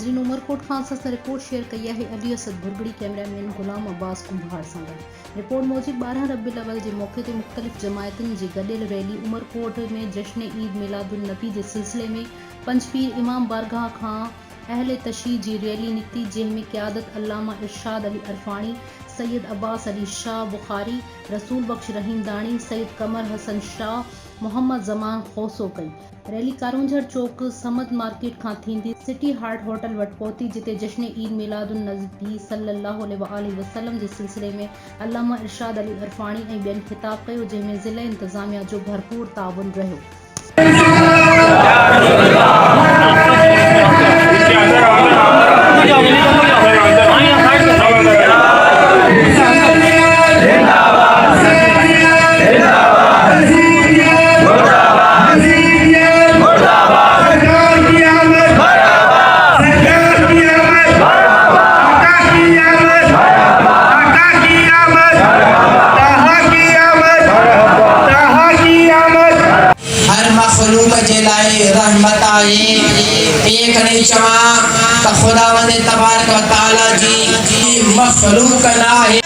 नाज़रीन उमरकोट खां असां report share कई है अली असद बुरगड़ी कैमरामैन गुलाम अब्बास कुंभार सां गॾु। रिपोर्ट मूजिब 12 रबीउल अव्वल जे मौक़े ते मुख़्तलिफ़ जमायतुनि जी गॾियल रैली उमरकोट में जश्न ईद मिलादुन नबी जे सिलसिले में पंजपीर इमाम बारगाह खां अहले तशय्युह जी रैली निकिती, जंहिंमें क़यादत अल्लामा इरशाद अली अरफाणी, सैयद अब्बास अली शाह बुखारी, रसूल बख्श रहीम दाणी, सैयद कमर हसन शाह, मोहम्मद ज़मान खौसो कई। रैली कारूंझर चौक समद मार्केट खां थींदी सिटी हार्ट होटल वटि पहुती, जिते जश्न ईद मिलादुन नबी सल्लल्लाहु अलैहि वसल्लम जे सिलसिले में अल्लामा इरशाद अली अरफाणी ऐं ॿियनि ख़िताब कयो, जंहिंमें ज़िला इंतिज़ामिया जो भरपूर ताउन रहियो। रहमत आई एक नहीं चमा खुदावंद तबारक व तआला जी मखलूक ना है।